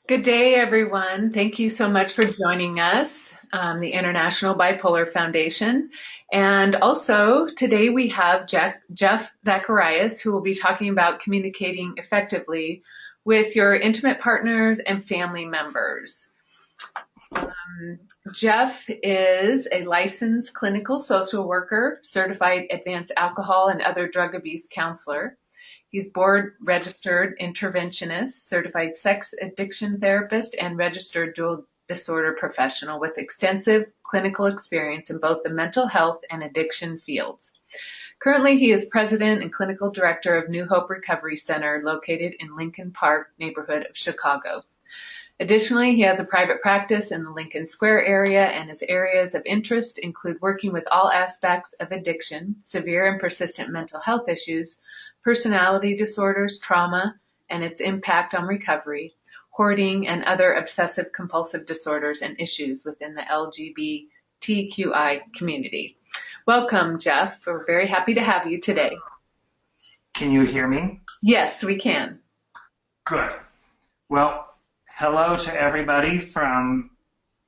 Good day, everyone. Thank you so much for joining us, the International Bipolar Foundation. And also, today we have Jeff Zacharias, who will be talking about communicating effectively with your intimate partners and family members. Jeff is a licensed clinical social worker, certified advanced alcohol and other drug abuse counselor. He's board registered interventionist, certified sex addiction therapist, and registered dual disorder professional with extensive clinical experience in both the mental health and addiction fields. Currently, he is president and clinical director of New Hope Recovery Center located in Lincoln Park neighborhood of Chicago. Additionally, he has a private practice in the Lincoln Square area, and his areas of interest include working with all aspects of addiction, severe and persistent mental health issues, personality disorders, trauma, and its impact on recovery, hoarding, and other obsessive compulsive disorders and issues within the LGBTQI community. Welcome, Jeff. We're very happy to have you today. Can you hear me? Yes, we can. Good. Well, hello to everybody from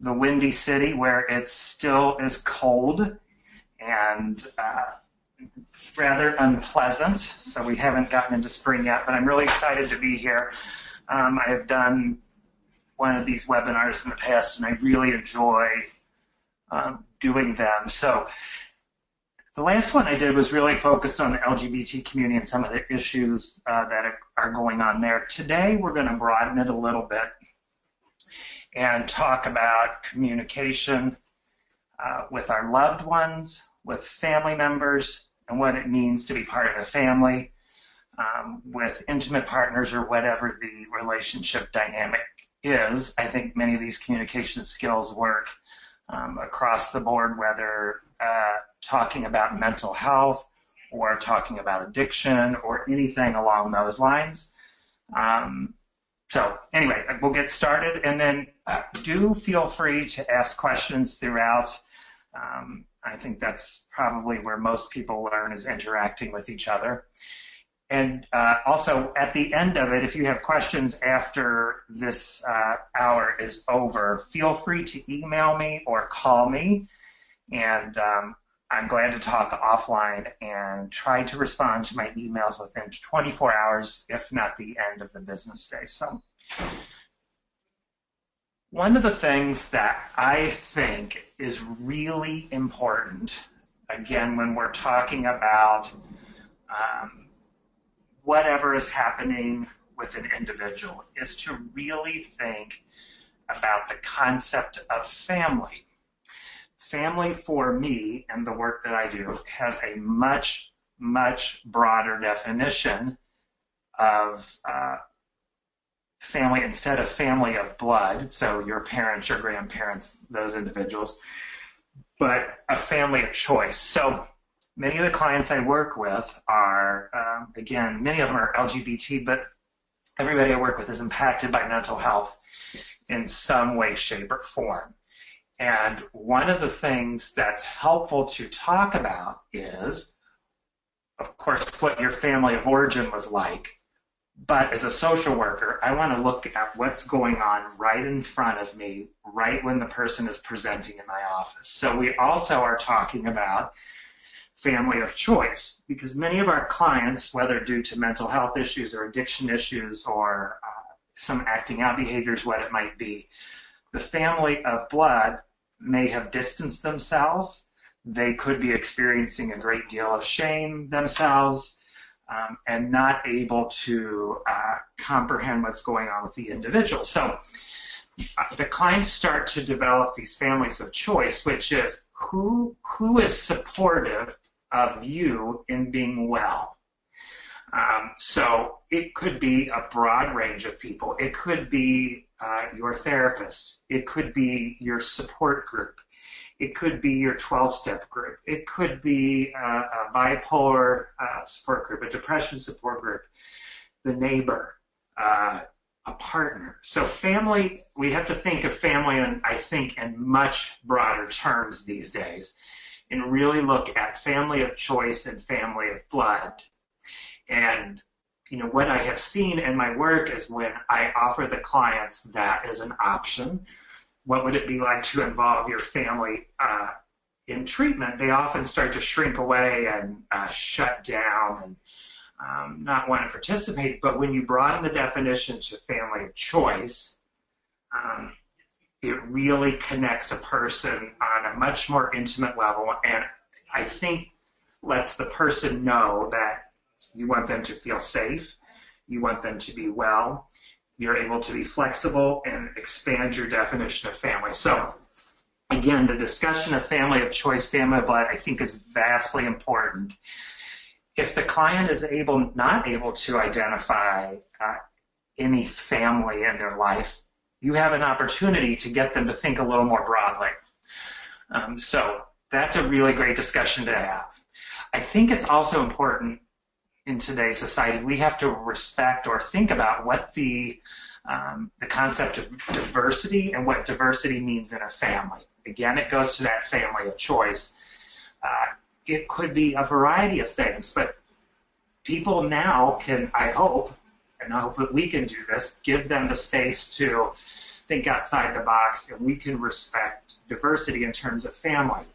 the Windy City where it still is cold and rather unpleasant. So we haven't gotten into spring yet, but I'm really excited to be here. I have done one of these webinars in the past and I really enjoy doing them. So the last one I did was really focused on the LGBT community and some of the issues that are going on there. Today we're going to broaden it a little bit and talk about communication with our loved ones, with family members, and what it means to be part of a family, with intimate partners or whatever the relationship dynamic is. I think many of these communication skills work across the board, whether talking about mental health or talking about addiction or anything along those lines. So anyway, we'll get started, and then do feel free to ask questions throughout. I think that's probably where most people learn, is interacting with each other. And also, at the end of it, if you have questions after this hour is over, feel free to email me or call me, and I'm glad to talk offline and try to respond to my emails within 24 hours, if not the end of the business day. So one of the things that I think is really important, again, when we're talking about whatever is happening with an individual, is to really think about the concept of family. Family, for me, and the work that I do, has a much, much broader definition of family, instead of family of blood, so your parents, your grandparents, those individuals, but a family of choice. So many of the clients I work with are, again, many of them are LGBT, but everybody I work with is impacted by mental health in some way, shape, or form. And one of the things that's helpful to talk about is, of course, what your family of origin was like. But as a social worker, I want to look at what's going on right in front of me, right when the person is presenting in my office. So we also are talking about family of choice, because many of our clients, whether due to mental health issues or addiction issues or some acting out behaviors, what it might be, the family of blood may have distanced themselves. They could be experiencing a great deal of shame themselves and not able to comprehend what's going on with the individual. So the clients start to develop these families of choice, which is who is supportive of you in being well. So it could be a broad range of people. It could be your therapist. It could be your support group. It could be your 12-step group. It could be a bipolar support group, a depression support group, the neighbor, a partner. So family, we have to think of family, I think, in much broader terms these days, and really look at family of choice and family of blood. And what I have seen in my work is when I offer the clients that as an option, what would it be like to involve your family in treatment? They often start to shrink away and shut down and not want to participate. But when you broaden the definition to family of choice, it really connects a person on a much more intimate level, and I think lets the person know that you want them to feel safe, you want them to be well, you're able to be flexible and expand your definition of family. So again, the discussion of family of choice, family of blood, I think is vastly important. If the client is not able to identify any family in their life, you have an opportunity to get them to think a little more broadly. So that's a really great discussion to have. I think it's also important in today's society, we have to respect or think about what the concept of diversity and what diversity means in a family. Again, it goes to that family of choice. It could be a variety of things, but people now can, I hope that we can do this, give them the space to think outside the box, and we can respect diversity in terms of family.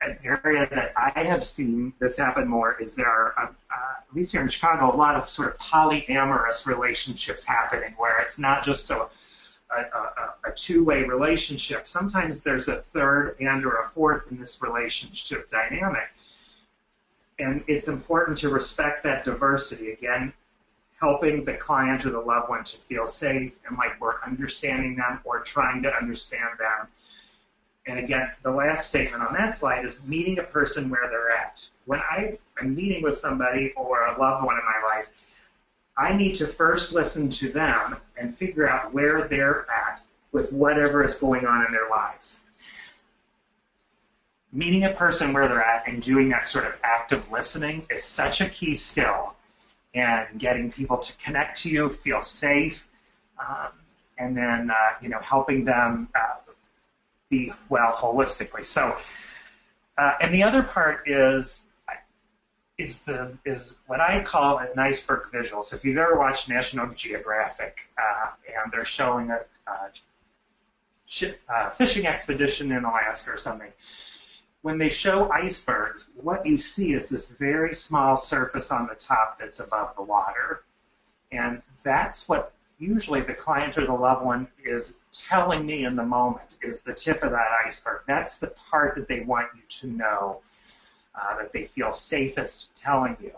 An area that I have seen this happen more is there are, at least here in Chicago, a lot of sort of polyamorous relationships happening where it's not just a two-way relationship. Sometimes there's a third and or a fourth in this relationship dynamic. And it's important to respect that diversity. Again, helping the client or the loved one to feel safe and like we're understanding them or trying to understand them. And again, the last statement on that slide is meeting a person where they're at. When I am meeting with somebody or a loved one in my life, I need to first listen to them and figure out where they're at with whatever is going on in their lives. Meeting a person where they're at and doing that sort of active listening is such a key skill. And getting people to connect to you, feel safe, and then helping them be well holistically. So, and the other part is what I call an iceberg visual. So if you've ever watched National Geographic and they're showing a fishing expedition in Alaska or something, when they show icebergs, what you see is this very small surface on the top that's above the water. And that's what usually the client or the loved one is telling me in the moment is the tip of that iceberg. That's the part that they want you to know, that they feel safest telling you.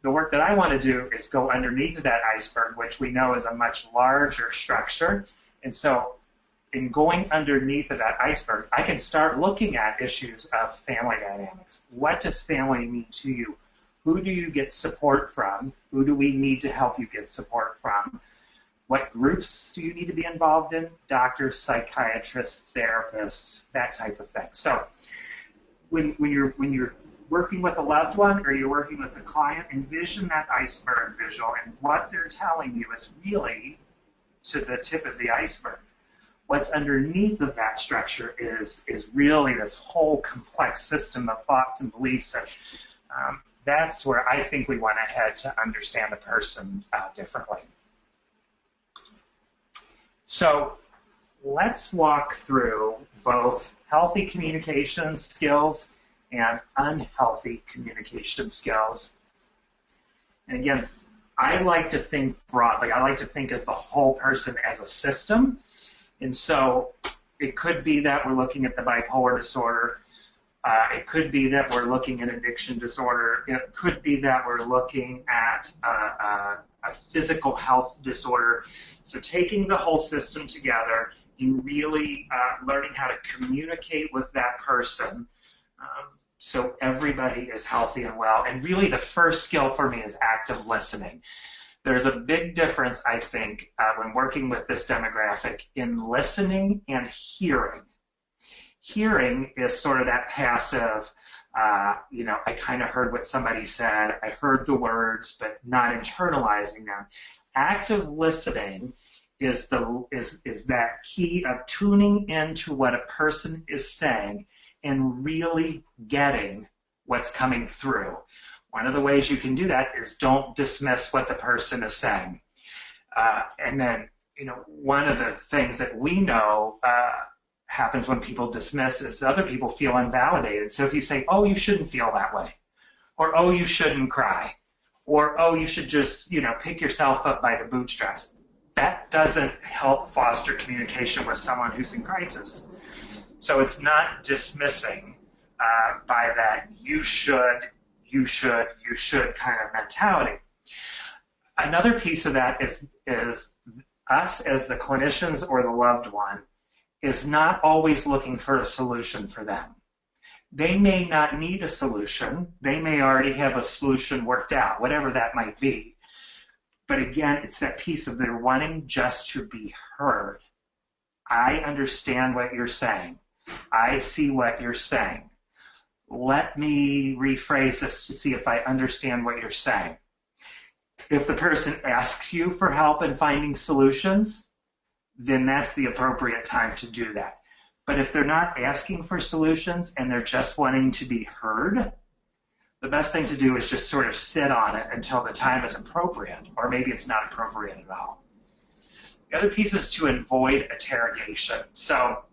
The work that I want to do is go underneath of that iceberg, which we know is a much larger structure. And so in going underneath of that iceberg, I can start looking at issues of family dynamics. What does family mean to you? Who do you get support from? Who do we need to help you get support from? What groups do you need to be involved in? Doctors, psychiatrists, therapists, that type of thing. So when you're working with a loved one or you're working with a client, envision that iceberg visual, and what they're telling you is really to the tip of the iceberg. What's underneath of that structure is really this whole complex system of thoughts and beliefs. And that's where I think we want to head to understand a person differently. So let's walk through both healthy communication skills and unhealthy communication skills. And again, I like to think broadly. I like to think of the whole person as a system. And so it could be that we're looking at the bipolar disorder. It could be that we're looking at addiction disorder. It could be that we're looking at a physical health disorder. So taking the whole system together and really learning how to communicate with that person so everybody is healthy and well. And really the first skill for me is active listening. There's a big difference, I think, when working with this demographic in listening and hearing. Hearing is sort of that passive, I kind of heard what somebody said, I heard the words, but not internalizing them. Active listening is that key of tuning into what a person is saying and really getting what's coming through. One of the ways you can do that is don't dismiss what the person is saying. And then, one of the things that we know happens when people dismiss is other people feel invalidated. So if you say, oh, you shouldn't feel that way, or oh, you shouldn't cry, or oh, you should just, pick yourself up by the bootstraps, that doesn't help foster communication with someone who's in crisis. So it's not dismissing by that you should kind of mentality. Another piece of that is us as the clinicians or the loved one is not always looking for a solution for them. They may not need a solution. They may already have a solution worked out, whatever that might be. But again, it's that piece of they're wanting just to be heard. I understand what you're saying. I see what you're saying. Let me rephrase this to see if I understand what you're saying. If the person asks you for help in finding solutions, then that's the appropriate time to do that. But if they're not asking for solutions and they're just wanting to be heard, the best thing to do is just sort of sit on it until the time is appropriate, or maybe it's not appropriate at all. The other piece is to avoid interrogation. So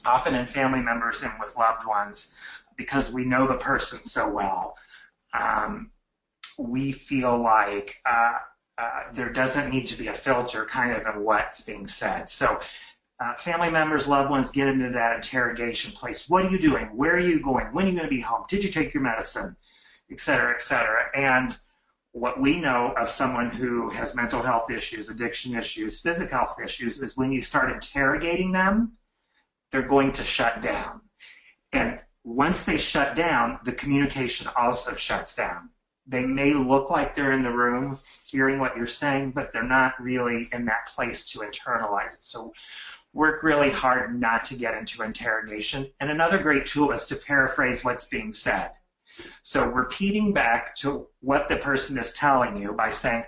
often in family members and with loved ones, because we know the person so well, we feel like there doesn't need to be a filter kind of in what's being said. So family members, loved ones get into that interrogation place. What are you doing? Where are you going? When are you going to be home? Did you take your medicine? Et cetera, et cetera. And what we know of someone who has mental health issues, addiction issues, physical health issues, is when you start interrogating them, they're going to shut down. And once they shut down, the communication also shuts down. They may look like they're in the room hearing what you're saying, but they're not really in that place to internalize it. So work really hard not to get into interrogation. And another great tool is to paraphrase what's being said. So repeating back to what the person is telling you by saying,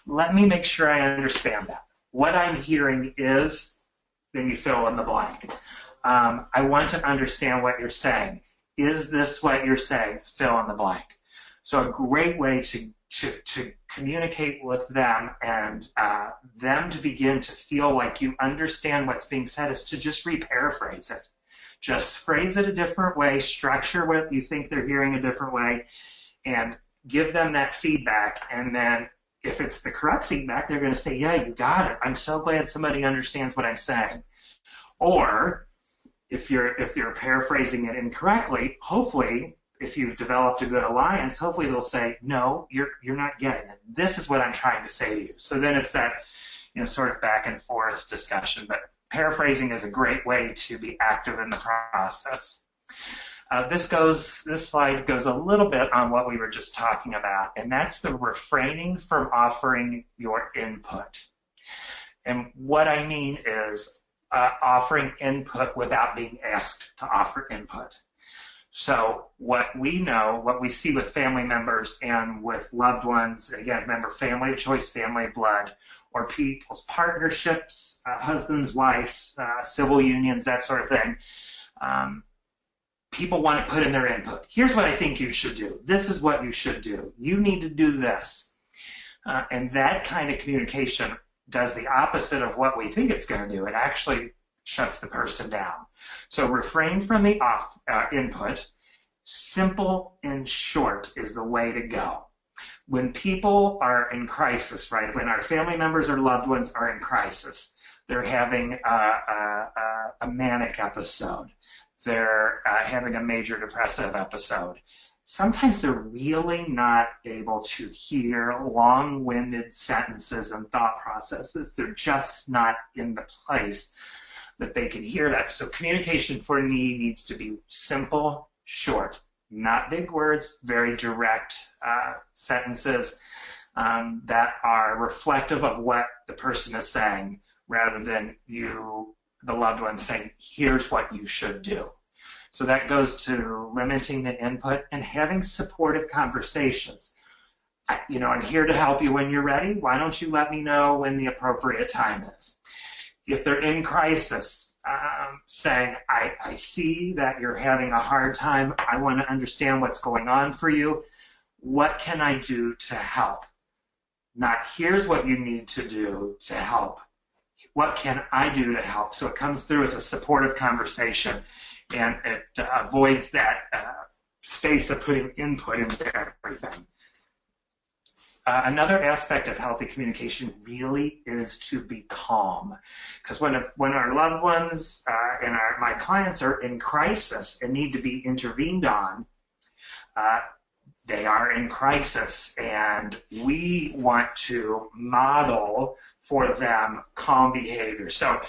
let me make sure I understand that. What I'm hearing is, then you fill in the blank. I want to understand what you're saying. Is this what you're saying? Fill in the blank. So a great way to communicate with them and them to begin to feel like you understand what's being said is to just re-paraphrase it. Just phrase it a different way, structure what you think they're hearing a different way, and give them that feedback. And then if it's the correct feedback, they're going to say, yeah, you got it. I'm so glad somebody understands what I'm saying. Or if you're paraphrasing it incorrectly, hopefully, if you've developed a good alliance, hopefully they'll say, no, you're not getting it. This is what I'm trying to say to you. So then it's that, sort of back and forth discussion. But paraphrasing is a great way to be active in the process. This slide goes a little bit on what we were just talking about, and that's the refraining from offering your input. And what I mean is offering input without being asked to offer input. So what we know, what we see with family members and with loved ones, again, remember, family of choice, family of blood, or people's partnerships, husbands, wives, civil unions, that sort of thing. People want to put in their input. Here's what I think you should do. This is what you should do. You need to do this. And that kind of communication does the opposite of what we think it's going to do. It actually shuts the person down. So refrain from the input. Simple and short is the way to go. When people are in crisis, right, when our family members or loved ones are in crisis, they're having a manic episode, they're having a major depressive episode, sometimes they're really not able to hear long-winded sentences and thought processes. They're just not in the place that they can hear that. So communication for me needs to be simple, short, not big words, very direct sentences that are reflective of what the person is saying, rather than you, the loved one, saying, here's what you should do. So that goes to limiting the input and having supportive conversations. I'm here to help you when you're ready. Why don't you let me know when the appropriate time is? If they're in crisis, saying, I see that you're having a hard time. I want to understand what's going on for you. what can I do to help? Not here's what you need to do to help. What can I do to help? So it comes through as a supportive conversation, and it avoids that space of putting input into everything. Another aspect of healthy communication really is to be calm, because when our loved ones and my clients are in crisis and need to be intervened on, they are in crisis, and we want to model for them calm behavior. So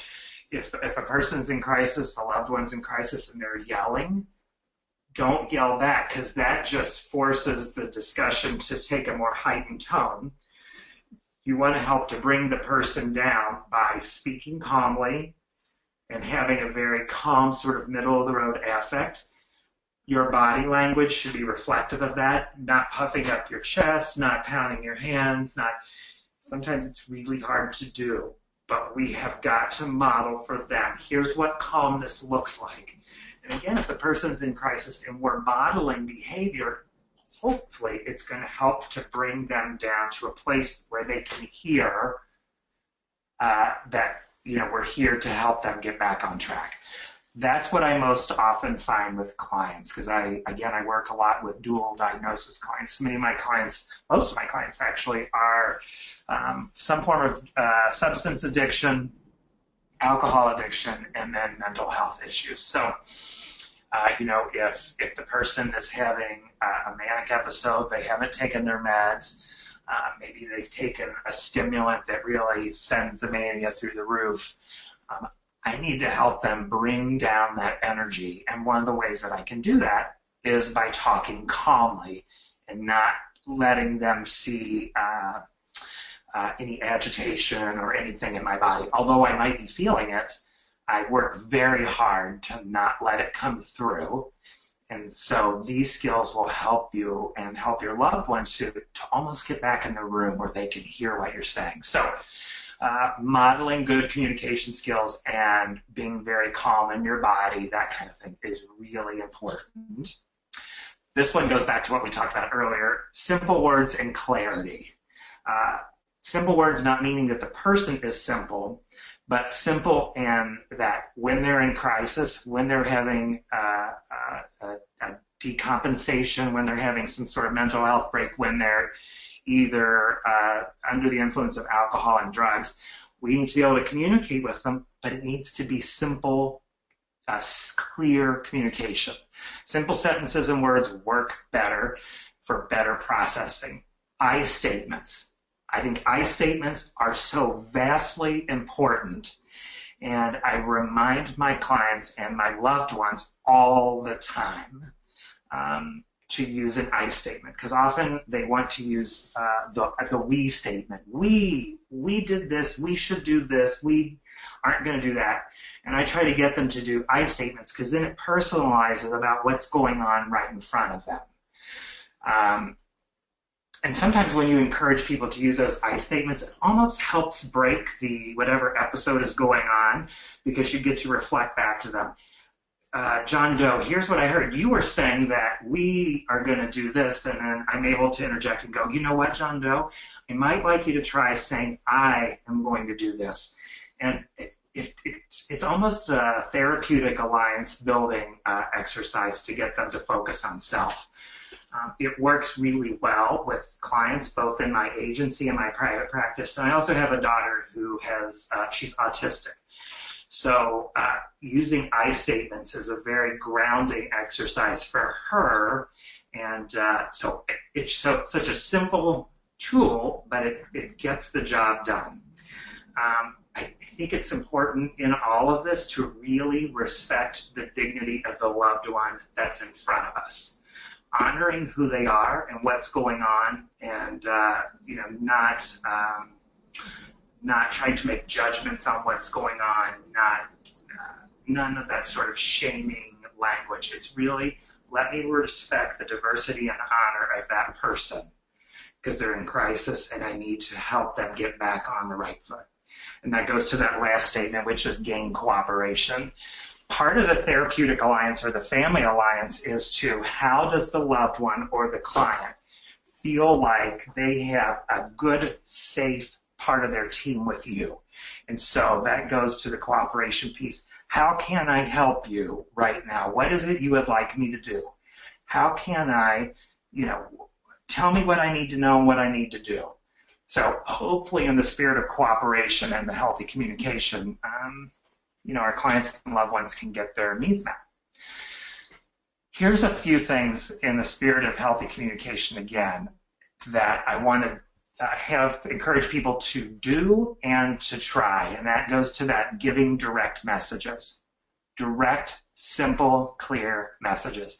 if a person's in crisis, a loved one's in crisis, and they're yelling, don't yell back, because that just forces the discussion to take a more heightened tone. You want to help to bring the person down by speaking calmly and having a very calm, sort of middle-of-the-road affect. Your body language should be reflective of that, not puffing up your chest, not pounding your hands, sometimes it's really hard to do, but we have got to model for them. Here's what calmness looks like. And again, if the person's in crisis and we're modeling behavior, hopefully it's going to help to bring them down to a place where they can hear that, we're here to help them get back on track. That's what I most often find with clients, because I work a lot with dual diagnosis clients. Most of my clients actually are some form of substance addiction, alcohol addiction, and then mental health issues. So, if the person is having a manic episode, they haven't taken their meds, maybe they've taken a stimulant that really sends the mania through the roof, I need to help them bring down that energy. And one of the ways that I can do that is by talking calmly and not letting them see any agitation or anything in my body. Although I might be feeling it, I work very hard to not let it come through. And so these skills will help you and help your loved ones to almost get back in the room where they can hear what you're saying. So modeling good communication skills and being very calm in your body, that kind of thing, is really important. This one goes back to what we talked about earlier, simple words and clarity. Simple words not meaning that the person is simple, but simple in that when they're in crisis, when they're having a decompensation, when they're having some sort of mental health break, when they're either under the influence of alcohol and drugs, we need to be able to communicate with them, but it needs to be simple, clear communication. Simple sentences and words work better for better processing. I statements. I think I statements are so vastly important, and I remind my clients and my loved ones all the time to use an I statement, because often they want to use the we statement. We did this, we should do this, we aren't going to do that. And I try to get them to do I statements, because then it personalizes about what's going on right in front of them. And sometimes when you encourage people to use those I statements, it almost helps break whatever episode is going on, because you get to reflect back to them. John Doe, here's what I heard. You were saying that we are going to do this, and then I'm able to interject and go, you know what, John Doe? I might like you to try saying I am going to do this. And it's almost a therapeutic alliance building exercise to get them to focus on self. It works really well with clients, both in my agency and my private practice. And I also have a daughter who she's autistic. So using I statements is a very grounding exercise for her. And so it's such a simple tool, but it gets the job done. I think it's important in all of this to really respect the dignity of the loved one that's in front of us. Honoring who they are and what's going on, and not trying to make judgments on what's going on, none of that sort of shaming language. It's really, let me respect the diversity and honor of that person, because they're in crisis and I need to help them get back on the right foot. And that goes to that last statement, which is gain cooperation. Part of the therapeutic alliance or the family alliance is how does the loved one or the client feel like they have a good, safe part of their team with you. And so that goes to the cooperation piece. How can I help you right now? What is it you would like me to do? How can I, tell me what I need to know and what I need to do. So hopefully in the spirit of cooperation and the healthy communication, our clients and loved ones can get their needs met. Here's a few things in the spirit of healthy communication again that I want to encourage people to do and to try, and that goes to that giving direct messages. Direct, simple, clear messages.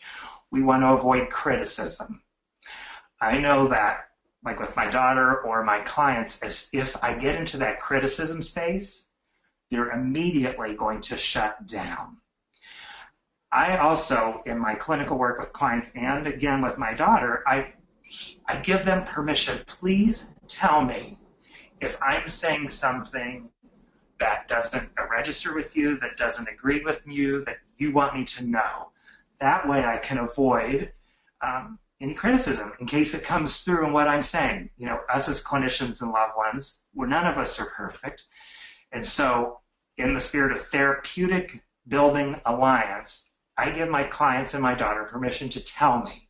We want to avoid criticism. I know that, like with my daughter or my clients, as if I get into that criticism space, they're immediately going to shut down. I also, in my clinical work with clients and again with my daughter, I give them permission. Please tell me if I'm saying something that doesn't register with you, that doesn't agree with you, that you want me to know. That way I can avoid any criticism in case it comes through in what I'm saying. Us as clinicians and loved ones, none of us are perfect. And so in the spirit of therapeutic building alliance, I give my clients and my daughter permission to tell me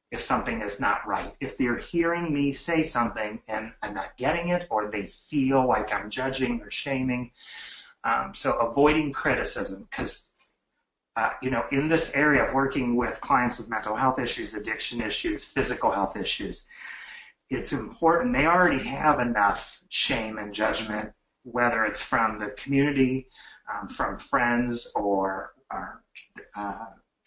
if something is not right. If they're hearing me say something and I'm not getting it, or they feel like I'm judging or shaming. So avoiding criticism, because, in this area of working with clients with mental health issues, addiction issues, physical health issues, it's important. They already have enough shame and judgment, whether it's from the community, from friends, or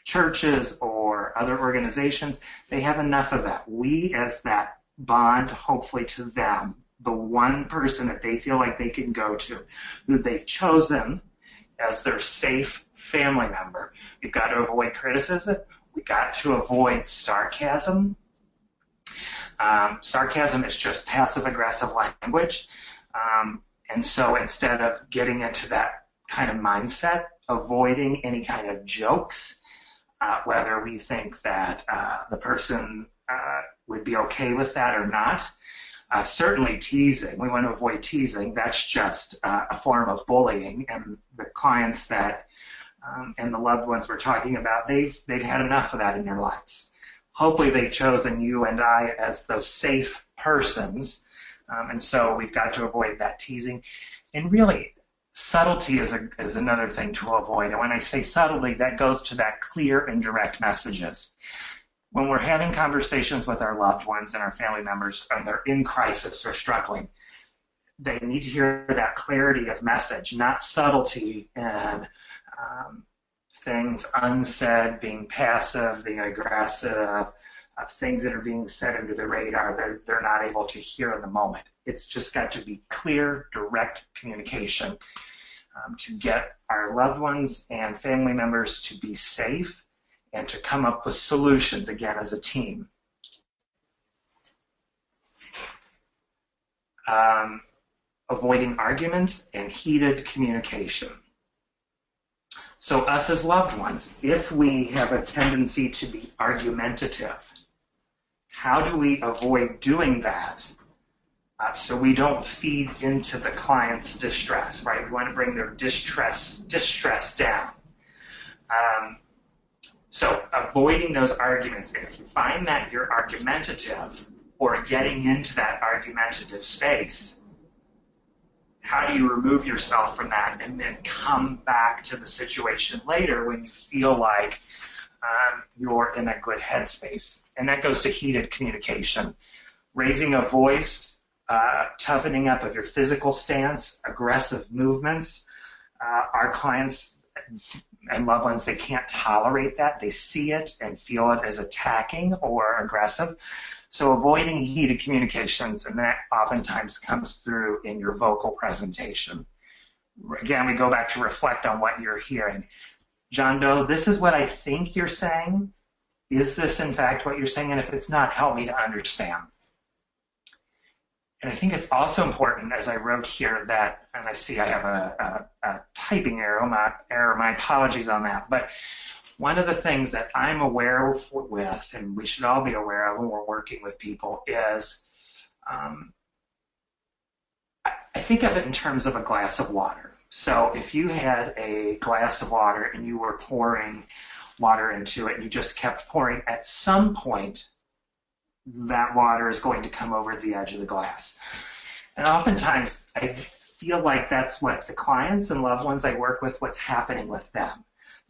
churches or other organizations. They have enough of that. We, as that bond, hopefully to them, the one person that they feel like they can go to, who they've chosen as their safe family member. We've got to avoid criticism. We've got to avoid sarcasm. Sarcasm is just passive-aggressive language. And so instead of getting into that kind of mindset, avoiding any kind of jokes, whether we think that the person would be okay with that or not. Certainly teasing. We want to avoid teasing. That's just a form of bullying. And the clients that and the loved ones we're talking about, they've had enough of that in their lives. Hopefully they've chosen you and I as those safe persons. And so we've got to avoid that teasing. And really, subtlety is another thing to avoid. And when I say subtlety, that goes to that clear and direct messages. When we're having conversations with our loved ones and our family members, and they're in crisis or struggling, they need to hear that clarity of message, not subtlety and things unsaid, being passive, being aggressive, things that are being said under the radar that they're not able to hear in the moment. It's just got to be clear, direct communication to get our loved ones and family members to be safe and to come up with solutions, again, as a team. Avoiding arguments and heated communication. So us as loved ones, if we have a tendency to be argumentative, how do we avoid doing that so we don't feed into the client's distress, right? We want to bring their distress down. So avoiding those arguments, and if you find that you're argumentative or getting into that argumentative space, how do you remove yourself from that and then come back to the situation later when you feel like you're in a good headspace? And that goes to heated communication. Raising a voice, toughening up of your physical stance, aggressive movements. Our clients and loved ones, they can't tolerate that. They see it and feel it as attacking or aggressive. So avoiding heated communications, and that oftentimes comes through in your vocal presentation. Again, we go back to reflect on what you're hearing. John Doe, this is what I think you're saying. Is this in fact what you're saying? And if it's not, help me to understand. And I think it's also important, as I wrote here, that, and I see I have a typing error, my apologies on that, but one of the things that I'm aware with, and we should all be aware of when we're working with people, is I think of it in terms of a glass of water. So if you had a glass of water and you were pouring water into it and you just kept pouring, at some point that water is going to come over the edge of the glass. And oftentimes I feel like that's what the clients and loved ones I work with, what's happening with them.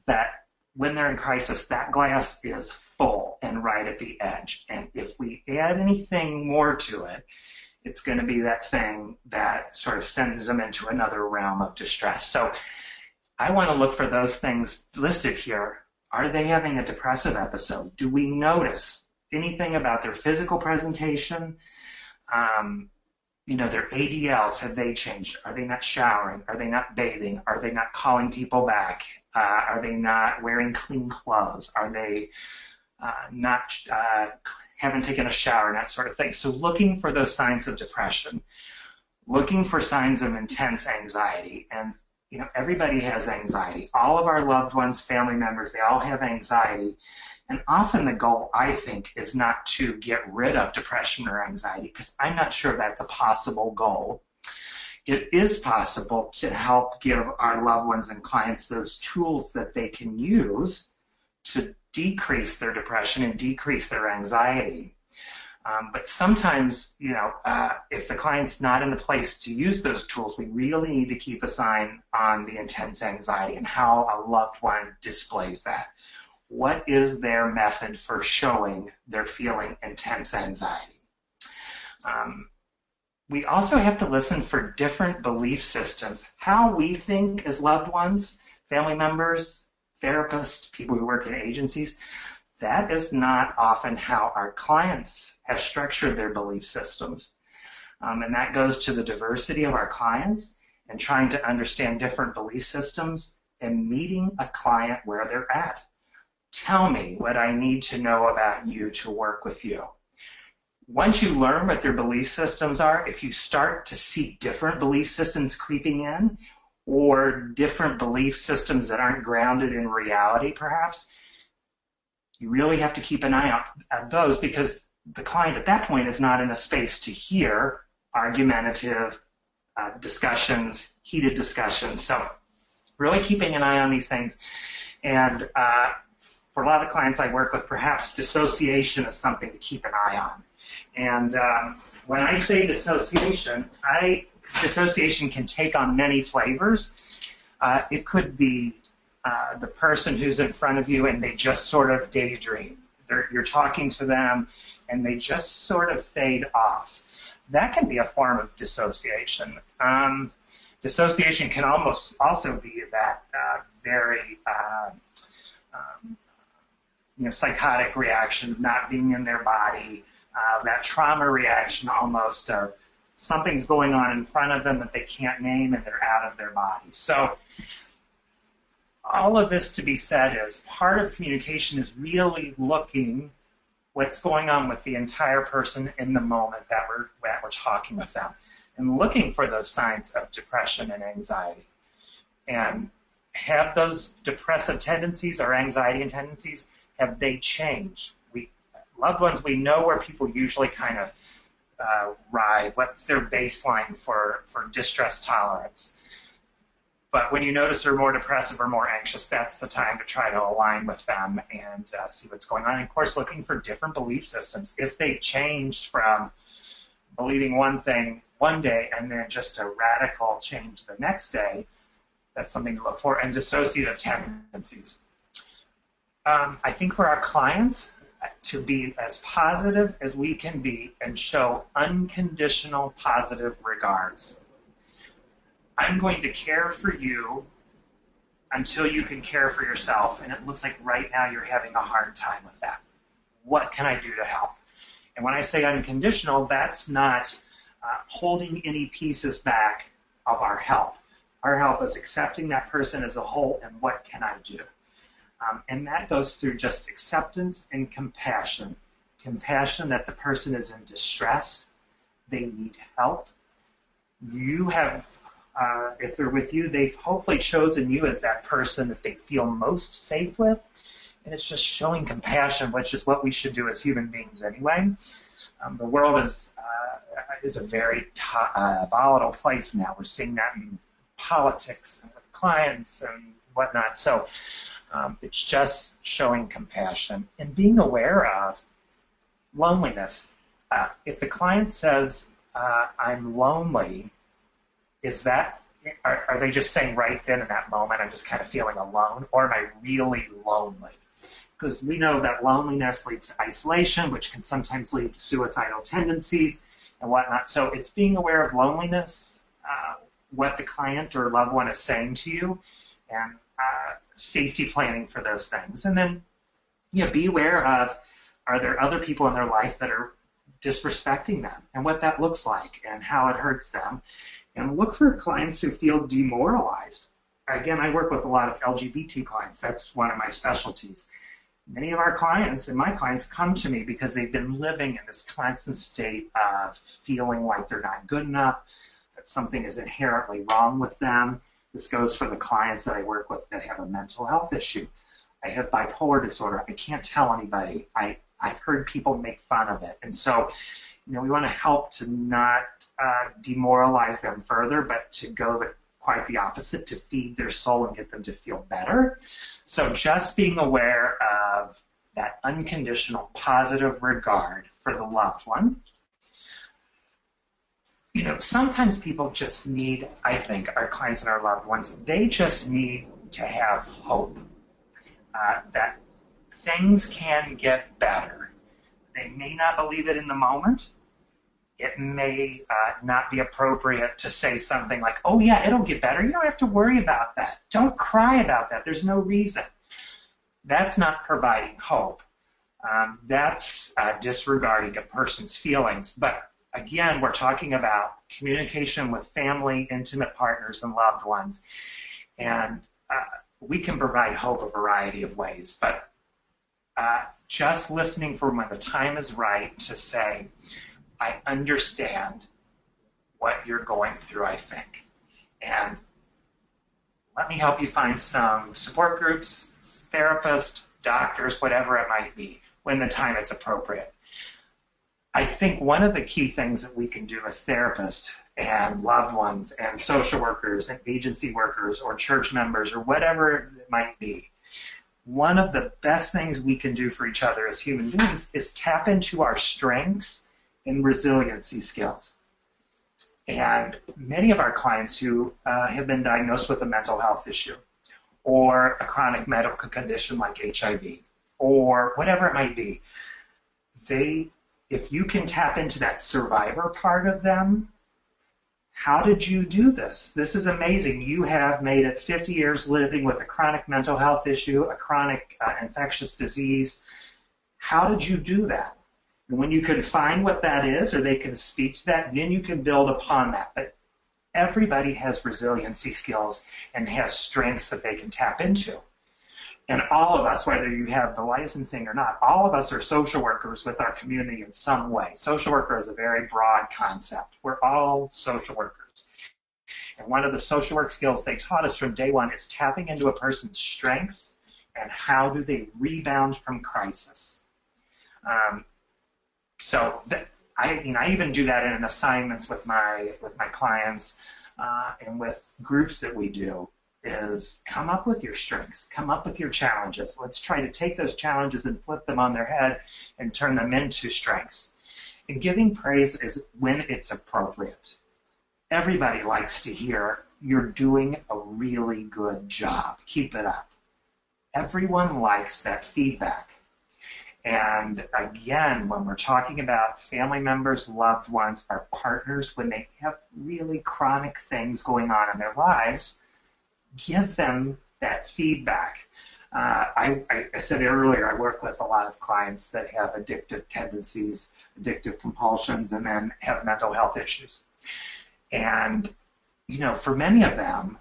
That when they're in crisis, that glass is full and right at the edge. And if we add anything more to it, it's going to be that thing that sort of sends them into another realm of distress. So I want to look for those things listed here. Are they having a depressive episode? Do we notice anything about their physical presentation? Their ADLs, have they changed? Are they not showering? Are they not bathing? Are they not calling people back? Are they not wearing clean clothes? Are they not haven't taken a shower, and that sort of thing? So looking for those signs of depression, looking for signs of intense anxiety. And everybody has anxiety. All of our loved ones, family members, they all have anxiety. And often the goal, I think, is not to get rid of depression or anxiety, because I'm not sure that's a possible goal. It is possible to help give our loved ones and clients those tools that they can use to decrease their depression and decrease their anxiety. But sometimes, if the client's not in the place to use those tools, we really need to keep a sign on the intense anxiety and how a loved one displays that. What is their method for showing they're feeling intense anxiety? We also have to listen for different belief systems. How we think as loved ones, family members, therapists, people who work in agencies, that is not often how our clients have structured their belief systems. And that goes to the diversity of our clients and trying to understand different belief systems and meeting a client where they're at. Tell me what I need to know about you to work with you. Once you learn what their belief systems are, if you start to see different belief systems creeping in, or different belief systems that aren't grounded in reality, perhaps, you really have to keep an eye out at those, because the client at that point is not in a space to hear argumentative discussions, heated discussions. So really keeping an eye on these things. And for a lot of clients I work with, perhaps dissociation is something to keep an eye on. And when I say dissociation can take on many flavors. It could be the person who's in front of you and they just sort of daydream. You're talking to them and they just sort of fade off. That can be a form of dissociation. Dissociation can almost also be that very psychotic reaction of not being in their body, that trauma reaction almost of something's going on in front of them that they can't name and they're out of their body. So all of this to be said is part of communication is really looking what's going on with the entire person in the moment that we're talking with them, and looking for those signs of depression and anxiety. And have those depressive tendencies or anxiety tendencies, have they changed? Loved ones, we know where people usually kind of ride. What's their baseline for distress tolerance? But when you notice they're more depressive or more anxious, that's the time to try to align with them and see what's going on. And of course, looking for different belief systems. If they changed from believing one thing one day and then just a radical change the next day, that's something to look for. And dissociative tendencies. I think for our clients, to be as positive as we can be and show unconditional positive regards. I'm going to care for you until you can care for yourself, and it looks like right now you're having a hard time with that. What can I do to help? And when I say unconditional, that's not holding any pieces back of our help. Our help is accepting that person as a whole, and what can I do? And that goes through just acceptance and compassion. Compassion that the person is in distress, they need help. You have if they're with you, they've hopefully chosen you as that person that they feel most safe with. And it's just showing compassion, which is what we should do as human beings anyway. The world is a very volatile place now. We're seeing that in politics and with clients and whatnot. So it's just showing compassion and being aware of loneliness. If the client says, I'm lonely, are they just saying right then in that moment, I'm just kind of feeling alone, or am I really lonely? Because we know that loneliness leads to isolation, which can sometimes lead to suicidal tendencies and whatnot. So it's being aware of loneliness, what the client or loved one is saying to you, and safety planning for those things. And then, be aware of, are there other people in their life that are disrespecting them and what that looks like and how it hurts them. And look for clients who feel demoralized. Again, I work with a lot of LGBT clients. That's one of my specialties. Many of our clients and my clients come to me because they've been living in this constant state of feeling like they're not good enough, that something is inherently wrong with them. This goes for the clients that I work with that have a mental health issue. I have bipolar disorder. I can't tell anybody. I've heard people make fun of it. And so, we want to help to not demoralize them further, but to go quite the opposite, to feed their soul and get them to feel better. So just being aware of that unconditional positive regard for the loved one. Sometimes people just need, I think, our clients and our loved ones, they just need to have hope that things can get better. They may not believe it in the moment. It may not be appropriate to say something like, oh yeah, it'll get better. You don't have to worry about that. Don't cry about that. There's no reason. That's not providing hope. That's disregarding a person's feelings. But again, we're talking about communication with family, intimate partners, and loved ones. And we can provide hope a variety of ways. But just listening for when the time is right to say, I understand what you're going through, I think. And let me help you find some support groups, therapists, doctors, whatever it might be, when the time is appropriate. I think one of the key things that we can do as therapists and loved ones and social workers and agency workers or church members or whatever it might be, one of the best things we can do for each other as human beings is tap into our strengths and resiliency skills. And many of our clients who have been diagnosed with a mental health issue or a chronic medical condition like HIV or whatever it might be, if you can tap into that survivor part of them, how did you do this? This is amazing. You have made it 50 years living with a chronic mental health issue, a chronic infectious disease. How did you do that? And when you can find what that is, or they can speak to that, then you can build upon that. But everybody has resiliency skills and has strengths that they can tap into. And all of us, whether you have the licensing or not, all of us are social workers with our community in some way. Social worker is a very broad concept. We're all social workers. And one of the social work skills they taught us from day one is tapping into a person's strengths and how do they rebound from crisis. I even do that in assignments with my clients and with groups that we do, is come up with your strengths, come up with your challenges. Let's try to take those challenges and flip them on their head and turn them into strengths. And giving praise is when it's appropriate. Everybody likes to hear, you're doing a really good job. Keep it up. Everyone likes that feedback. And again, when we're talking about family members, loved ones, our partners, when they have really chronic things going on in their lives, give them that feedback. I said earlier, I work with a lot of clients that have addictive tendencies, addictive compulsions, and then have mental health issues. And, for many of them,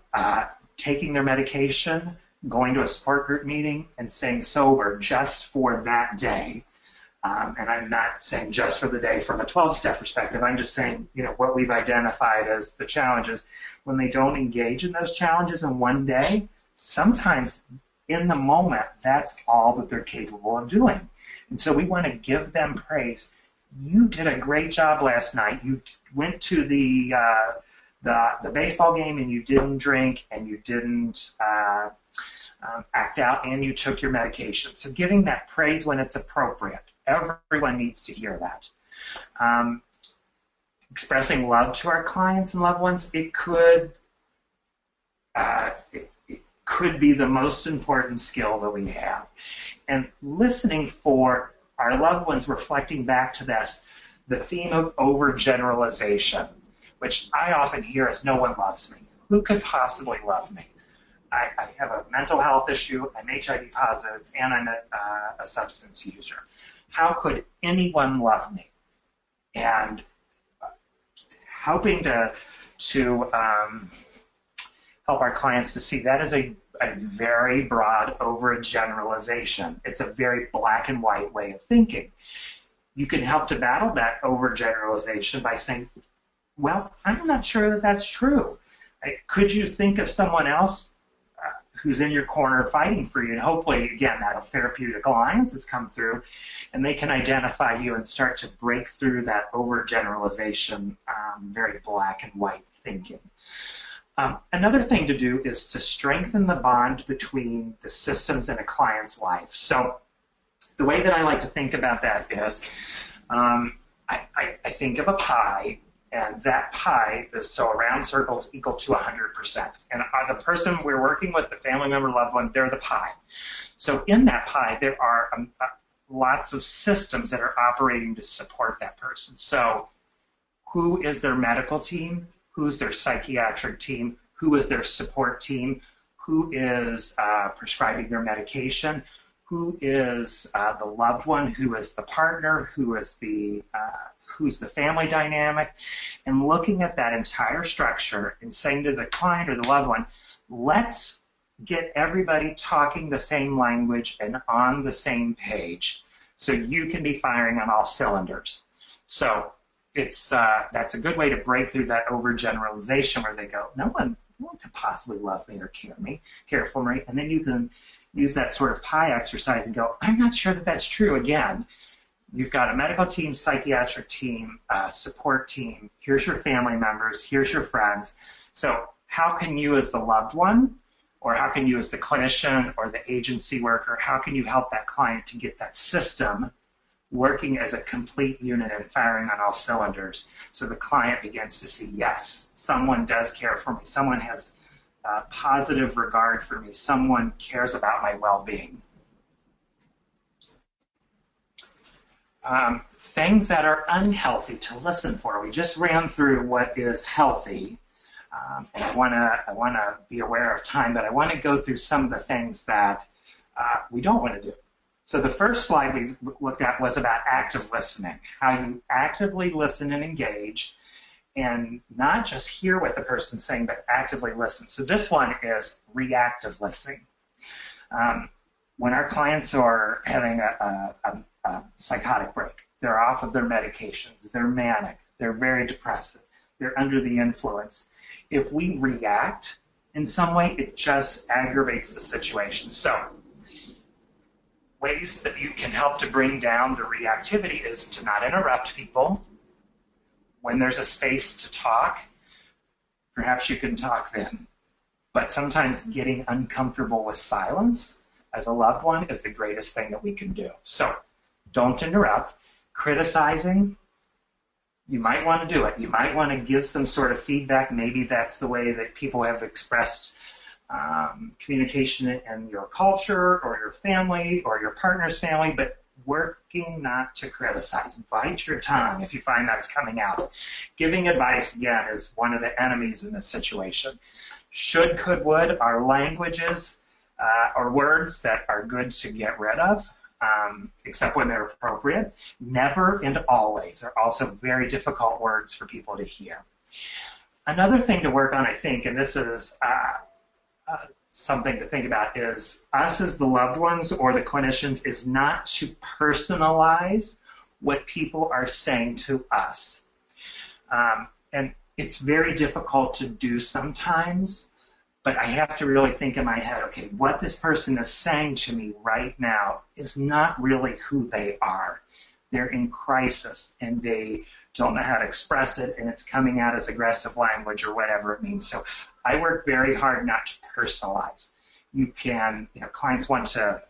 taking their medication, going to a support group meeting, and staying sober just for that day And I'm not saying just for the day from a 12-step perspective. I'm just saying, what we've identified as the challenges. When they don't engage in those challenges in one day, sometimes in the moment, that's all that they're capable of doing. And so we want to give them praise. You did a great job last night. You went to the baseball game and you didn't drink and you didn't act out and you took your medication. So giving that praise when it's appropriate. Everyone needs to hear that. Expressing love to our clients and loved ones, it could be the most important skill that we have. And listening for our loved ones, reflecting back to this, the theme of overgeneralization, which I often hear is no one loves me. Who could possibly love me? I have a mental health issue, I'm HIV positive, and I'm a substance user. How could anyone love me? And helping to help our clients to see that is a very broad overgeneralization. It's a very black and white way of thinking. You can help to battle that overgeneralization by saying, well, I'm not sure that that's true. Could you think of someone else who's in your corner fighting for you? And hopefully, again, that therapeutic alliance has come through, and they can identify you and start to break through that overgeneralization, very black and white thinking. Another thing to do is to strengthen the bond between the systems in a client's life. So the way that I like to think about that is I think of a pie, and that pie, so a round circle is equal to 100%. And the person we're working with, the family member, loved one, they're the pie. So in that pie, there are lots of systems that are operating to support that person. So who is their medical team? Who's their psychiatric team? Who is their support team? Who is prescribing their medication? Who is the loved one? Who is the partner? Who's the family dynamic? And looking at that entire structure and saying to the client or the loved one, let's get everybody talking the same language and on the same page so you can be firing on all cylinders. So that's a good way to break through that overgeneralization where they go, no one could possibly love me or care for me. And then you can use that sort of pie exercise and go, I'm not sure that that's true. Again, you've got a medical team, psychiatric team, support team. Here's your family members. Here's your friends. So how can you as the loved one, or how can you as the clinician or the agency worker, how can you help that client to get that system working as a complete unit and firing on all cylinders so the client begins to see, yes, someone does care for me. Someone has positive regard for me. Someone cares about my well-being. Things that are unhealthy to listen for. We just ran through what is healthy. And I want to be aware of time, but I want to go through some of the things that we don't want to do. So the first slide we looked at was about active listening, how you actively listen and engage and not just hear what the person's saying, but actively listen. So this one is reactive listening. When our clients are having a psychotic break, they're off of their medications, they're manic, they're very depressive, they're under the influence. If we react in some way, it just aggravates the situation. So ways that you can help to bring down the reactivity is to not interrupt people. When there's a space to talk, perhaps you can talk then. But sometimes getting uncomfortable with silence as a loved one is the greatest thing that we can do. So don't interrupt. Criticizing, you might want to do it. You might want to give some sort of feedback. Maybe that's the way that people have expressed communication in your culture or your family or your partner's family, but working not to criticize. Bite your tongue if you find that's coming out. Giving advice, again, is one of the enemies in this situation. Should, could, would are languages or words that are good to get rid of, except when they're appropriate. Never and always are also very difficult words for people to hear. Another thing to work on, I think, and this is something to think about is us as the loved ones or the clinicians is not to personalize what people are saying to us. And it's very difficult to do sometimes, but I have to really think in my head, okay, what this person is saying to me right now is not really who they are. They're in crisis and they don't know how to express it, and it's coming out as aggressive language or whatever it means. So I work very hard not to personalize. You can, clients want to,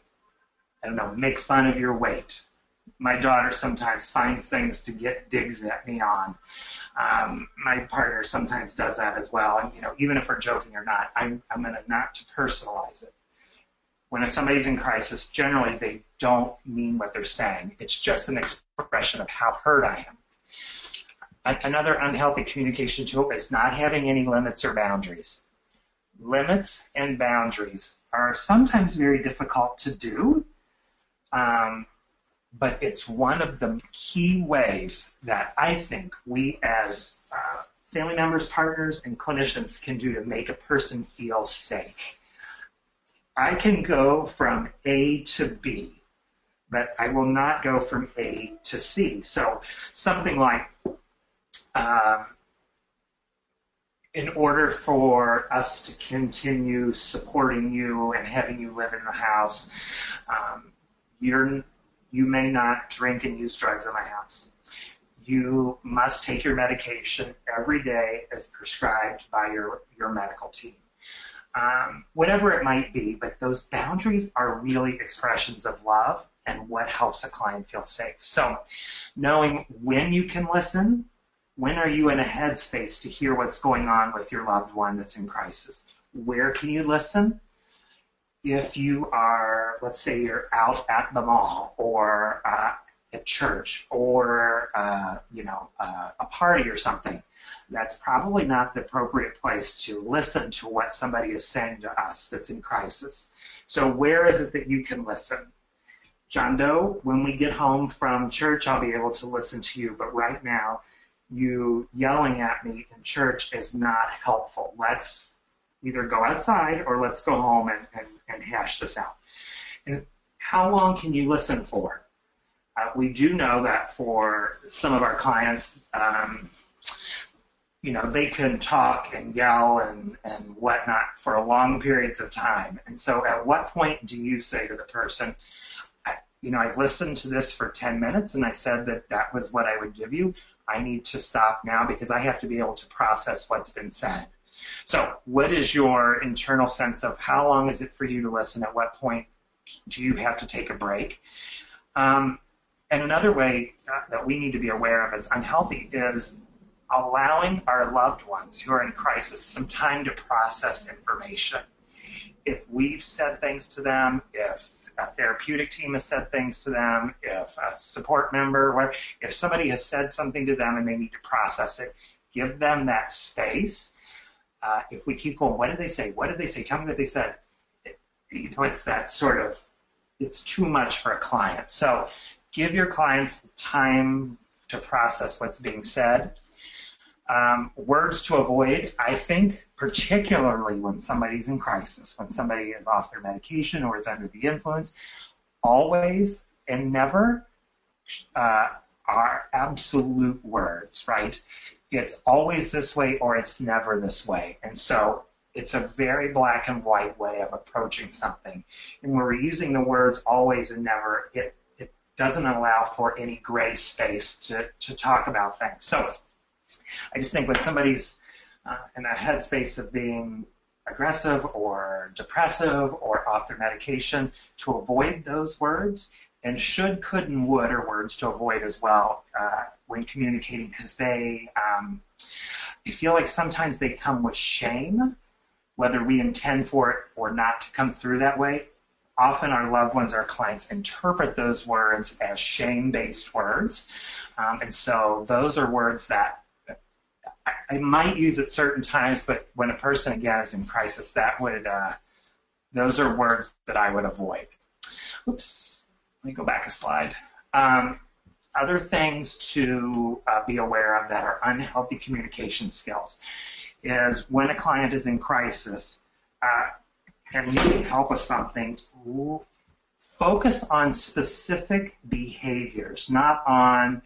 make fun of your weight. My daughter sometimes finds things to get digs at me on. My partner sometimes does that as well. And, even if we're joking or not, I'm going to not to personalize it. When somebody's in crisis, generally they don't mean what they're saying. It's just an expression of how hurt I am. Another unhealthy communication tool is not having any limits or boundaries. Limits and boundaries are sometimes very difficult to do, but it's one of the key ways that I think we as family members, partners, and clinicians can do to make a person feel safe. I can go from A to B, but I will not go from A to C. So something like, in order for us to continue supporting you and having you live in the house, you may not drink and use drugs in my house. You must take your medication every day as prescribed by your medical team. Whatever it might be, but those boundaries are really expressions of love and what helps a client feel safe. So knowing when you can listen, when are you in a headspace to hear what's going on with your loved one that's in crisis? Where can you listen? If you are, let's say you're out at the mall or at church or, a party or something, that's probably not the appropriate place to listen to what somebody is saying to us that's in crisis. So where is it that you can listen? John Doe, when we get home from church, I'll be able to listen to you, but right now, you yelling at me in church is not helpful. Let's either go outside or let's go home and hash this out. And how long can you listen for? We do know that for some of our clients, they can talk and yell and whatnot for long periods of time. And so at what point do you say to the person, I've listened to this for 10 minutes and I said that was what I would give you. I need to stop now because I have to be able to process what's been said. So what is your internal sense of how long is it for you to listen? At what point do you have to take a break? And another way that we need to be aware of as unhealthy is allowing our loved ones who are in crisis some time to process information. If we've said things to them, if a therapeutic team has said things to them, if a support member, if somebody has said something to them and they need to process it, give them that space. If we keep going, what did they say? What did they say? Tell me what they said. It's that sort of, it's too much for a client. So give your clients time to process what's being said. Words to avoid, I think, particularly when somebody's in crisis, when somebody is off their medication or is under the influence, always and never are absolute words, right? It's always this way or it's never this way. And so it's a very black and white way of approaching something. And when we're using the words always and never, it doesn't allow for any gray space to talk about things. So I just think when somebody's in that headspace of being aggressive or depressive or off their medication, to avoid those words, and should, could, and would are words to avoid as well when communicating, because I feel like sometimes they come with shame, whether we intend for it or not to come through that way. Often our loved ones, our clients, interpret those words as shame-based words. And so those are words that I might use at certain times, but when a person, again, is in crisis, those are words that I would avoid. Oops, let me go back a slide. Other things to be aware of that are unhealthy communication skills is when a client is in crisis, and you need help with something, focus on specific behaviors, not on,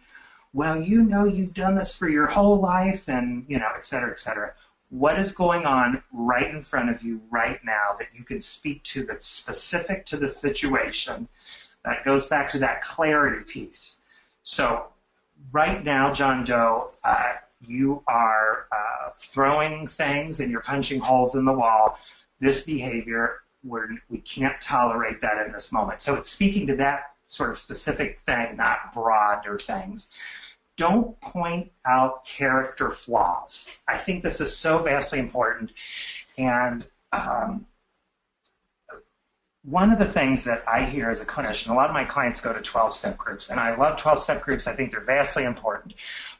well, you know, you've done this for your whole life and, you know, et cetera, et cetera. What is going on right in front of you right now that you can speak to that's specific to the situation? That goes back to that clarity piece. So right now, John Doe, you are throwing things and you're punching holes in the wall. This behavior, we can't tolerate that in this moment. So it's speaking to that sort of specific thing, not broader things. Don't point out character flaws. I think this is so vastly important. And one of the things that I hear as a clinician, a lot of my clients go to 12-step groups, and I love 12-step groups. I think they're vastly important.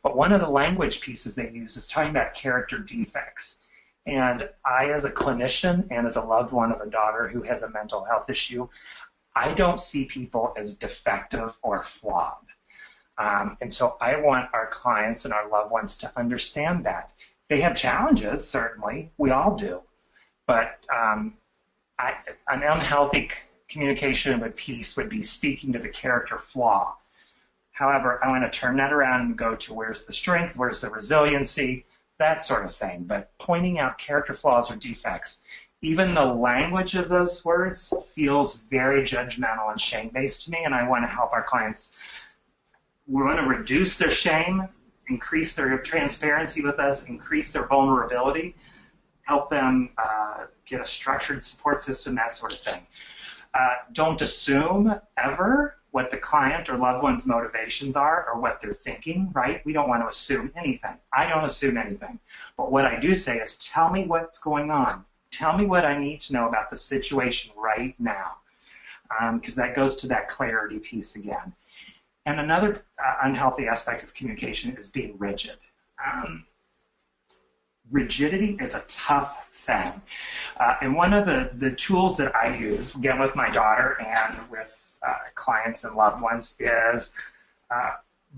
But one of the language pieces they use is talking about character defects. And I, as a clinician and as a loved one of a daughter who has a mental health issue, I don't see people as defective or flawed. And so I want our clients and our loved ones to understand that. They have challenges, certainly. We all do. But an unhealthy communication with peace would be speaking to the character flaw. However, I want to turn that around and go to where's the strength, where's the resiliency, that sort of thing. But pointing out character flaws or defects, even the language of those words feels very judgmental and shame-based to me, and I want to help our clients. We want to reduce their shame, increase their transparency with us, increase their vulnerability, help them get a structured support system, that sort of thing. Don't assume ever what the client or loved one's motivations are or what they're thinking, right? We don't want to assume anything. I don't assume anything. But what I do say is, tell me what's going on. Tell me what I need to know about the situation right now, because that goes to that clarity piece again. And another unhealthy aspect of communication is being rigid. Rigidity is a tough thing. And one of the tools that I use, again with my daughter and with clients and loved ones, is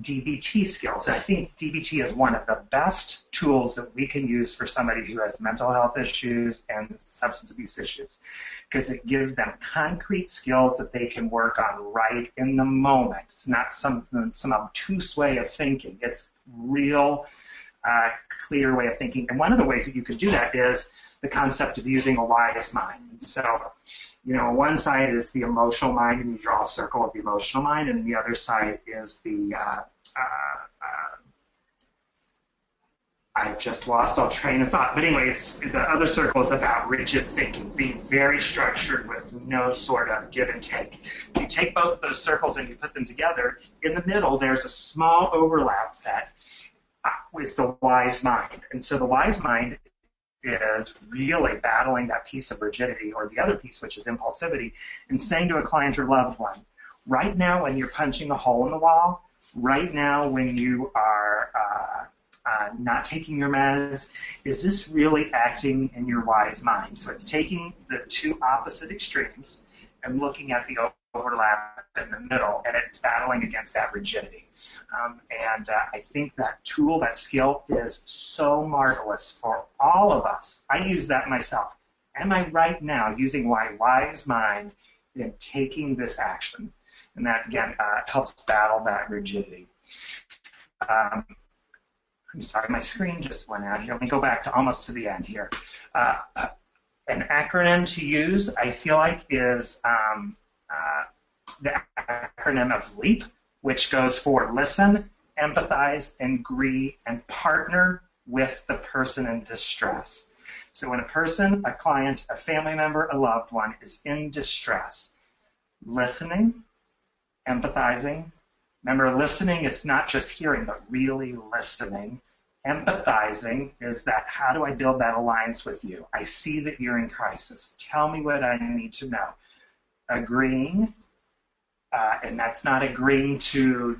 DBT skills. And I think DBT is one of the best tools that we can use for somebody who has mental health issues and substance abuse issues, because it gives them concrete skills that they can work on right in the moment. It's not some obtuse way of thinking. It's real, clear way of thinking. And one of the ways that you could do that is the concept of using a wise mind. And so, you know, one side is the emotional mind, and you draw a circle of the emotional mind, and the other side is the, I've just lost all train of thought. But anyway, the other circle is about rigid thinking, being very structured with no sort of give and take. If you take both of those circles and you put them together, in the middle there's a small overlap that is the wise mind. And so the wise mind is really battling that piece of rigidity, or the other piece, which is impulsivity, and saying to a client or loved one, right now when you're punching a hole in the wall, right now when you are not taking your meds, is this really acting in your wise mind? So it's taking the two opposite extremes and looking at the overlap in the middle, and it's battling against that rigidity. I think that tool, that skill, is so marvelous for all of us. I use that myself. Am I right now using my wise mind in taking this action? And that, again, helps battle that rigidity. I'm sorry, my screen just went out here. Let me go back to almost to the end here. An acronym to use, I feel like, is the acronym of LEAP, which goes for listen, empathize, agree, and partner with the person in distress. So when a person, a client, a family member, a loved one is in distress, listening, empathizing. Remember, listening is not just hearing, but really listening. Empathizing is that, how do I build that alliance with you? I see that you're in crisis. Tell me what I need to know. Agreeing, and that's not agreeing to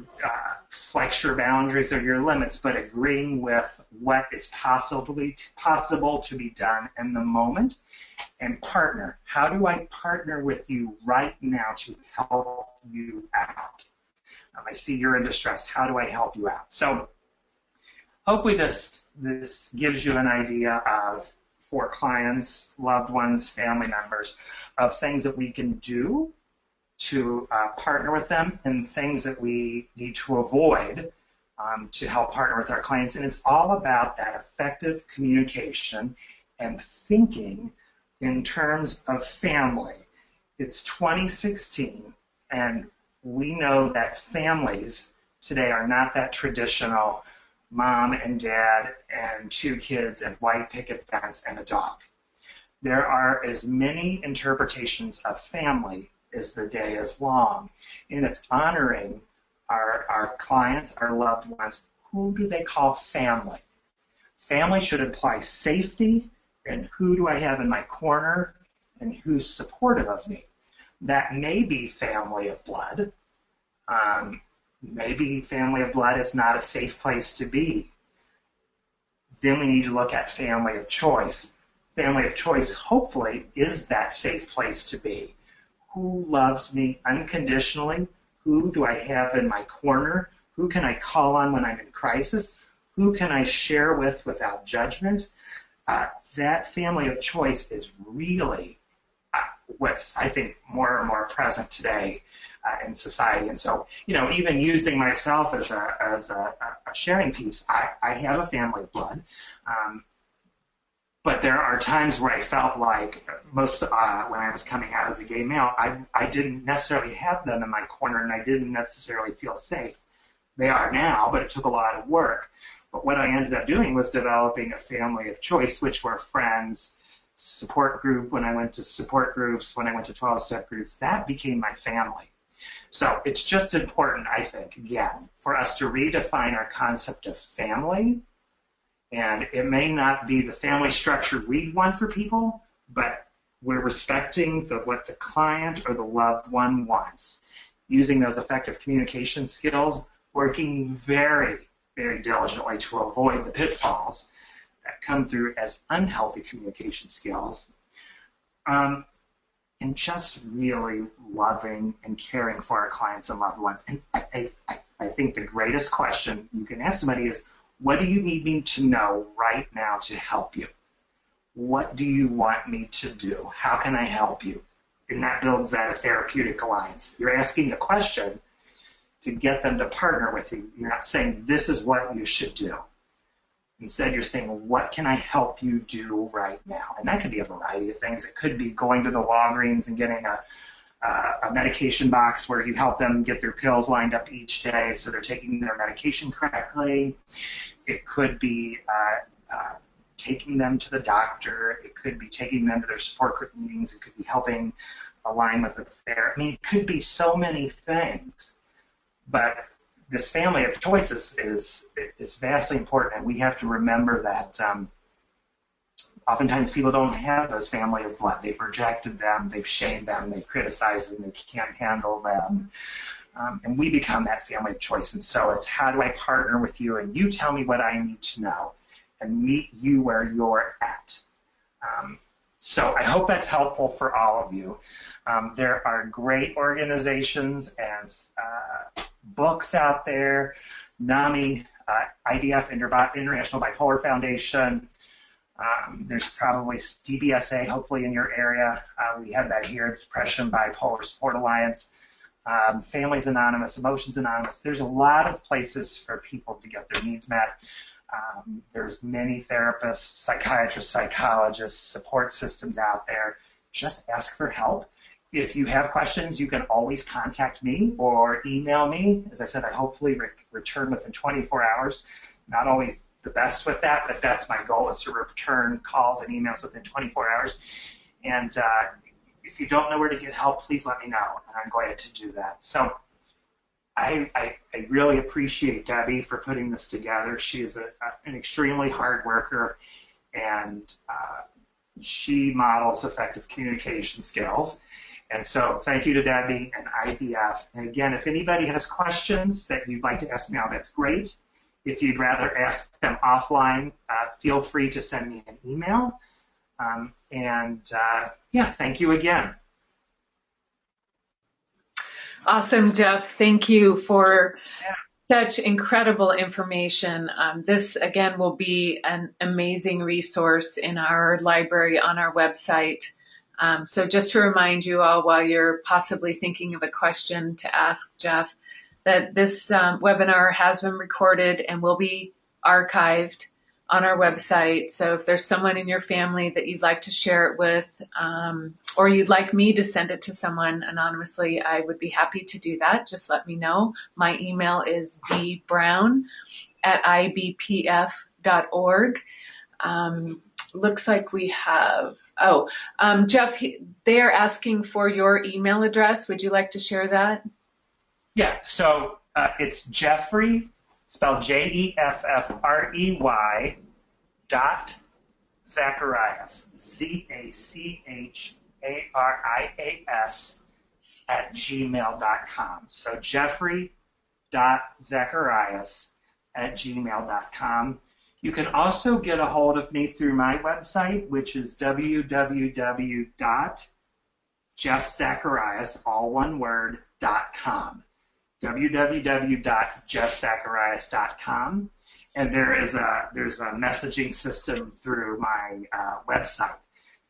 flex your boundaries or your limits, but agreeing with what is possible to be done in the moment. And partner. How do I partner with you right now to help you out? I see you're in distress. How do I help you out? So hopefully this gives you an idea of for clients, loved ones, family members, of things that we can do to partner with them and things that we need to avoid to help partner with our clients. And it's all about that effective communication and thinking in terms of family. It's 2016, and we know that families today are not that traditional mom and dad and 2 kids and white picket fence and a dog. There are as many interpretations of family as the day is long, and it's honoring our clients, our loved ones. Who do they call family? Family should imply safety, and who do I have in my corner, and who's supportive of me? That may be family of blood. Maybe family of blood is not a safe place to be. Then we need to look at family of choice. Family of choice, hopefully, is that safe place to be. Who loves me unconditionally? Who do I have in my corner? Who can I call on when I'm in crisis? Who can I share with without judgment? That family of choice is really what's, I think, more and more present today in society. And so, even using myself as a sharing piece, I have a family of blood. But there are times where I felt like when I was coming out as a gay male, I didn't necessarily have them in my corner, and I didn't necessarily feel safe. They are now, but it took a lot of work. But what I ended up doing was developing a family of choice, which were friends, support group. When I went to support groups, when I went to 12-step groups, that became my family. So it's just important, I think, again, for us to redefine our concept of family. And it may not be the family structure we want for people, but we're respecting what the client or the loved one wants, using those effective communication skills, working very, very diligently to avoid the pitfalls that come through as unhealthy communication skills, and just really loving and caring for our clients and loved ones. And I think the greatest question you can ask somebody is, what do you need me to know right now to help you? What do you want me to do? How can I help you? And that builds that therapeutic alliance. You're asking a question to get them to partner with you. You're not saying, this is what you should do. Instead, you're saying, what can I help you do right now? And that could be a variety of things. It could be going to the Walgreens and getting a medication box where you help them get their pills lined up each day so they're taking their medication correctly. It could be taking them to the doctor. It could be taking them to their support group meetings. It could be helping align with the therapy. I mean, it could be so many things. But this family of choices is vastly important, and we have to remember that oftentimes people don't have those family of blood. They've rejected them, they've shamed them, they've criticized them, they can't handle them. And we become that family of choice. And so it's, how do I partner with you, and you tell me what I need to know and meet you where you're at. So I hope that's helpful for all of you. There are great organizations and books out there. NAMI, IDF, International Bipolar Foundation. There's probably DBSA, hopefully in your area. We have that here. It's Depression Bipolar Support Alliance. Families Anonymous, Emotions Anonymous. There's a lot of places for people to get their needs met. There's many therapists, psychiatrists, psychologists, support systems out there. Just ask for help. If you have questions, you can always contact me or email me. As I said, I hopefully return within 24 hours. Not always the best with that, but that's my goal, is to return calls and emails within 24 hours. And if you don't know where to get help, please let me know, and I'm glad to do that. So I really appreciate Debbie for putting this together. She is an extremely hard worker, and she models effective communication skills. And so thank you to Debbie and IDF. And again, if anybody has questions that you'd like to ask now, that's great. If you'd rather ask them offline, feel free to send me an email. Yeah, thank you again. Awesome, Jeff. Thank you for Such incredible information. This, again, will be an amazing resource in our library on our website. So just to remind you all, while you're possibly thinking of a question to ask Jeff, that this webinar has been recorded and will be archived on our website. So if there's someone in your family that you'd like to share it with, or you'd like me to send it to someone anonymously, I would be happy to do that. Just let me know. My email is dbrown@ibpf.org. Looks like we have, Jeff, they are asking for your email address. Would you like to share that? Yeah, so it's Jeffrey, spelled Jeffrey, .Zacharias, ZACHARIAS @gmail.com. So Jeffrey.Zacharias@gmail.com. You can also get a hold of me through my website, which is www.jeffzacharias, all one word, .com. www.jeffzacharias.com. And there's a messaging system through my website.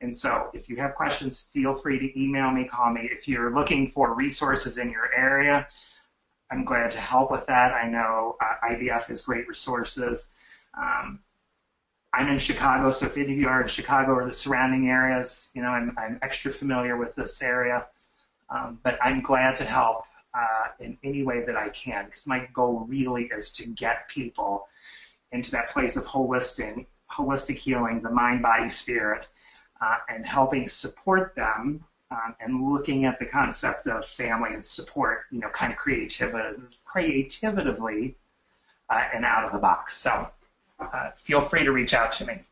And so if you have questions, feel free to email me, call me. If you're looking for resources in your area, I'm glad to help with that. I know IVF has great resources. I'm in Chicago, so if any of you are in Chicago or the surrounding areas, I'm extra familiar with this area. But I'm glad to help in any way that I can, because my goal really is to get people into that place of holistic healing, the mind, body, spirit, and helping support them and looking at the concept of family and support, kind of creatively and out of the box. So feel free to reach out to me.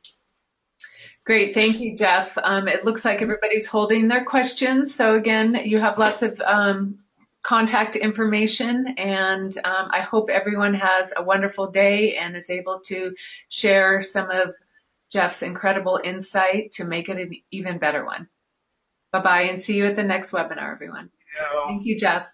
Great. Thank you, Jeff. It looks like everybody's holding their questions. So again, you have lots of contact information, and I hope everyone has a wonderful day and is able to share some of Jeff's incredible insight to make it an even better one. Bye-bye, and see you at the next webinar, everyone. Thank you, Jeff.